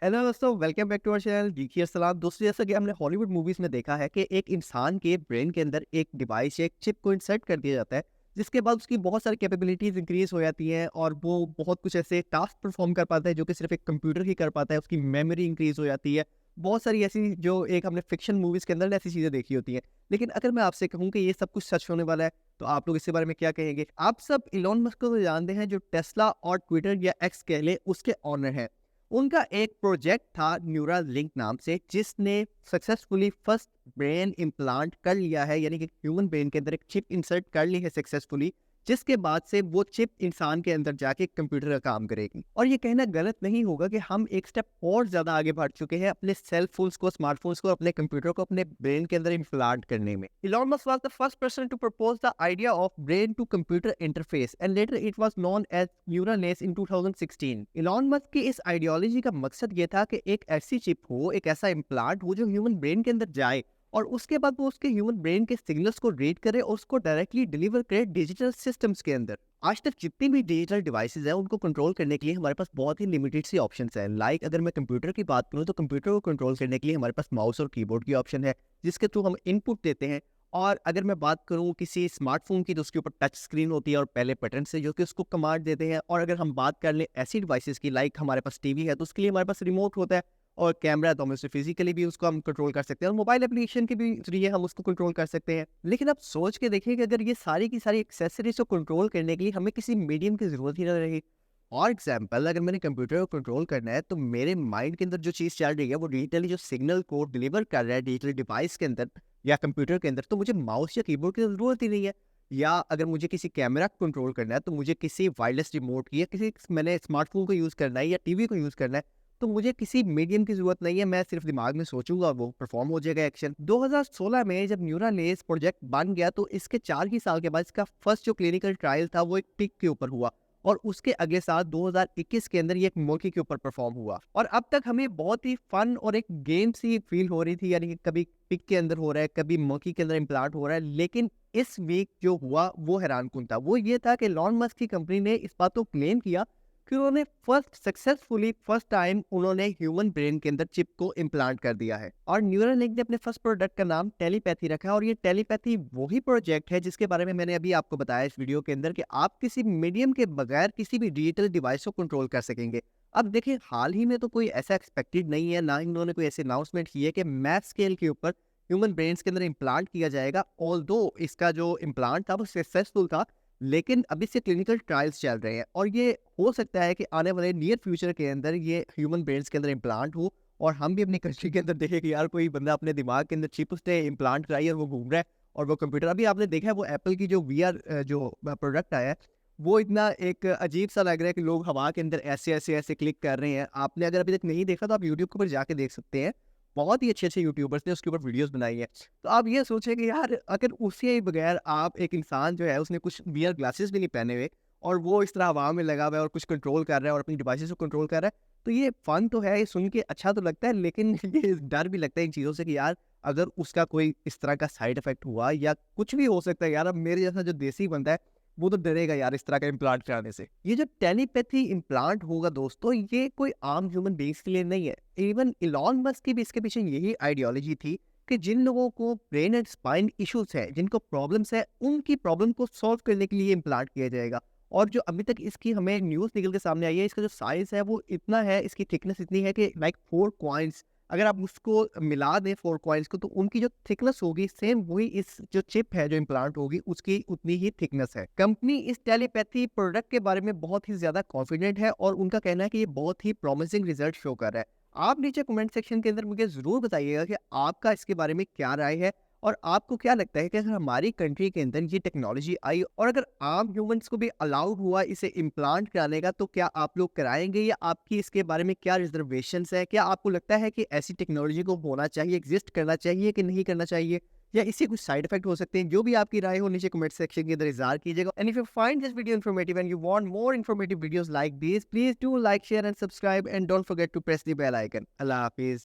Hello दोस्तों, welcome back to our channel GK सलाम। दोस्तों, जैसा कि हमने हॉलीवुड मूवीज में देखा है कि एक इंसान के ब्रेन के अंदर एक डिवाइस या एक चिप को इंसर्ट कर दिया जाता है, जिसके बाद उसकी बहुत सारी कैपेबिलिटीज इंक्रीज हो जाती हैं और वो बहुत कुछ ऐसे टास्क परफॉर्म कर पाता है जो कि सिर्फ एक कंप्यूटर ही कर पाता है। उसकी मेमोरी इंक्रीज हो जाती है। बहुत सारी ऐसी जो एक हमने फिक्शन मूवीज के अंदर ऐसी चीजें देखी होती हैं। लेकिन अगर मैं आपसे कहूँ कि ये सब कुछ सच होने वाला है, तो आप लोग इसके बारे में क्या कहेंगे? आप सब इलॉन मस्क को तो जानते हैं, जो टेस्ला और ट्विटर या एक्स कह ले उसके ऑनर हैं। उनका एक प्रोजेक्ट था न्यूरल लिंक नाम से, जिसने सक्सेसफुली फर्स्ट ब्रेन इम्प्लांट कर लिया है, यानी कि ह्यूमन ब्रेन के अंदर एक चिप इंसर्ट कर ली है सक्सेसफुली, जिसके बाद से वो चिप इंसान के अंदर जाके कंप्यूटर का काम करेगी। और ये कहना गलत नहीं होगा कि हम एक स्टेप और ज्यादा आगे बढ़ चुके हैं अपने सेल फोन्स को, स्मार्टफोन्स को, अपने कंप्यूटर को अपने ब्रेन के अंदर इम्प्लांट करने में। Elon Musk was the first person to propose the idea of brain to computer interface and later it was known as neural ness in 2016। Elon Musk की इस आइडियोलॉजी का मकसद ये था कि एक ऐसी चिप हो, एक ऐसा इम्प्लांट हो जो ह्यूमन ब्रेन के अंदर जाए और उसके बाद वो उसके ह्यूमन ब्रेन के सिग्नल्स को रीड करे और उसको डायरेक्टली डिलीवर करे डिजिटल सिस्टम्स के अंदर। आज तक जितनी भी डिजिटल डिवाइसेज हैं उनको कंट्रोल करने के लिए हमारे पास बहुत ही लिमिटेड सी ऑप्शंस हैं। लाइक अगर मैं कंप्यूटर की बात करूं, तो कंप्यूटर को कंट्रोल करने के लिए हमारे पास माउस और कीबोर्ड की ऑप्शन है, जिसके थ्रू हम इनपुट देते हैं। और अगर मैं बात करूं किसी स्मार्टफोन की, तो उसके ऊपर टच स्क्रीन होती है और पहले बटन से जो कि उसको कमांड देते हैं। और अगर हम बात कर लें ऐसी डिवाइसेस की, लाइक हमारे पास टीवी है, तो उसके लिए हमारे पास रिमोट होता है। और कैमरा, तो हम उसे फिजिकली भी उसको हम कंट्रोल कर सकते हैं और मोबाइल एप्लीकेशन के भी जरिए हम उसको कंट्रोल कर सकते हैं। लेकिन आप सोच के देखिए कि अगर ये सारी की सारी एक्सेसरीज को कंट्रोल करने के लिए हमें किसी मीडियम की जरूरत ही ना रही। फॉर एग्जाम्पल, अगर मैंने कंप्यूटर को कंट्रोल करना है, तो मेरे माइंड के अंदर जो चीज़ चल रही है वो डिजिटली जो सिग्नल को डिलीवर कर रहा है डिजिटल डिवाइस के अंदर या कंप्यूटर के अंदर, तो मुझे माउस या कीबोर्ड की जरूरत ही नहीं है। या अगर मुझे किसी कैमरा को कंट्रोल करना है, तो मुझे किसी वायरलेस रिमोट की या किसी मैंने स्मार्टफोन को यूज़ करना है या टीवी को यूज़ करना है, तो मुझे किसी मीडियम की ज़रूरत नहीं है। मैं सिर्फ दिमाग में सोचूंगा और वो परफॉर्म हो जाएगा एक्शन। 2016 में जब न्यूरालेस प्रोजेक्ट बन गया, तो इसके 4 ही साल के बाद इसका फर्स्ट जो क्लिनिकल ट्रायल था वो एक पिग के ऊपर हुआ। और उसके अगले साल 2021 के अंदर ये एक मौके के ऊपर परफॉर्म हुआ। और अब तक हमें बहुत ही फन और एक गेम सी फील हो रही थी, यानी कि कभी पिग के अंदर हो रहा है, कभी मौकी के अंदर इम्प्लांट हो रहा है। लेकिन इस वीक जो हुआ वो हैरानकुन था। वो ये था कि एलन मस्क की कंपनी ने इस बात को क्लेम किया कि उन्होंने फर्स्ट टाइम उन्होंने ह्यूमन ब्रेन के अंदर चिप को इम्प्लांट कर दिया है। और न्यूरालिंक ने अपने फर्स्ट प्रोडक्ट का नाम टेलीपैथी रखा है। और ये टेलीपैथी वही प्रोजेक्ट है जिसके बारे में मैंने अभी आपको बताया इस वीडियो के अंदर, कि आप किसी मीडियम के बगैर किसी भी डिजिटल डिवाइस को कंट्रोल कर सकेंगे। अब देखिए, हाल ही में तो कोई ऐसा एक्सपेक्टेड नहीं है, ना ही उन्होंने कोई ऐसे अनाउंसमेंट की है कि मैथ स्केल के ऊपर ह्यूमन ब्रेन्स के अंदर इम्प्लांट किया जाएगा। ऑल्दो इसका जो इम्प्लांट था वो सक्सेसफुल था, लेकिन अभी से क्लिनिकल ट्रायल्स चल रहे हैं। और ये हो सकता है कि आने वाले नियर फ्यूचर के अंदर ये ह्यूमन ब्रेन्स के अंदर इम्प्लांट हो और हम भी अपनी कंट्री के अंदर देखें कि यार कोई बंदा अपने दिमाग के अंदर चिप उसने इम्प्लांट कराई और वो घूम रहा है। और वो कंप्यूटर, अभी आपने देखा है वो एप्पल की जो वीआर जो प्रोडक्ट आया है, वो इतना एक अजीब सा लग रहा है कि लोग हवा के अंदर ऐसे ऐसे ऐसे क्लिक कर रहे हैं। आपने अगर अभी तक नहीं देखा तो आप यूट्यूब के ऊपर जाके देख सकते हैं। बहुत ही अच्छे अच्छे यूट्यूबर्स ने उसके ऊपर वीडियोस बनाई है। तो आप ये सोचें कि यार अगर उसके बगैर आप, एक इंसान जो है उसने कुछ वीआर ग्लासेस भी नहीं पहने हुए और वो इस तरह हवा में लगा हुआ है और कुछ कंट्रोल कर रहा है और अपनी डिवाइसेस को कंट्रोल कर रहा है, तो ये फन तो है, ये सुन के अच्छा तो लगता है, लेकिन ये डर भी लगता है इन चीज़ों से कि यार अगर उसका कोई इस तरह का साइड इफेक्ट हुआ या कुछ भी हो सकता है। यार अब मेरे जैसा जो देसी बंदा है वो तो डरेगा यार इस तरह का इम्प्लांट कराने से। ये जो टेलीपैथी इम्प्लांट होगा दोस्तों, ये कोई आम ह्यूमन बीइंग्स के लिए नहीं है। इवन इलॉन मस्क की भी इसके पीछे यही आइडियोलॉजी थी कि जिन लोगों को ब्रेन एंड स्पाइन इश्यूज है, जिनको प्रॉब्लम्स है, उनकी प्रॉब्लम को सॉल्व करने के लिए इम्प्लांट किया जाएगा। और जो अभी तक इसकी हमें न्यूज़ निकल के सामने आई है, इसका जो साइज है वो इतना है, इसकी थिकनेस इतनी है कि लाइक 4 कॉइन्स, अगर आप उसको मिला दें 4 कॉइन्स को, तो उनकी जो थिकनेस होगी सेम वही इस जो चिप है जो इम्प्लांट होगी उसकी उतनी ही थिकनेस है। कंपनी इस टेलीपैथी प्रोडक्ट के बारे में बहुत ही ज्यादा कॉन्फिडेंट है और उनका कहना है कि ये बहुत ही प्रॉमिसिंग रिजल्ट शो कर रहा है। आप नीचे कमेंट सेक्शन के अंदर मुझे जरूर बताइएगा कि आपका इसके बारे में क्या राय है और आपको क्या लगता है कि अगर हमारी कंट्री के अंदर ये टेक्नोलॉजी आई और अगर आम ह्यूमंस को भी अलाउड हुआ इसे इम्प्लांट कराने का, तो क्या आप लोग कराएंगे या आपकी इसके बारे में क्या रिजर्वेशंस है? क्या आपको लगता है कि ऐसी टेक्नोलॉजी को होना चाहिए, एग्जिस्ट करना चाहिए कि नहीं करना चाहिए, या इससे कुछ साइड इफेक्ट हो सकते हैं? जो भी आपकी राय हो नीचे कमेंट सेक्शन के अंदर इज़हार कीजिएगा। And if you find this video informative and you want more informative videos like this, please do like, share and subscribe and don't forget to press the bell icon. अल्लाह हाफिज।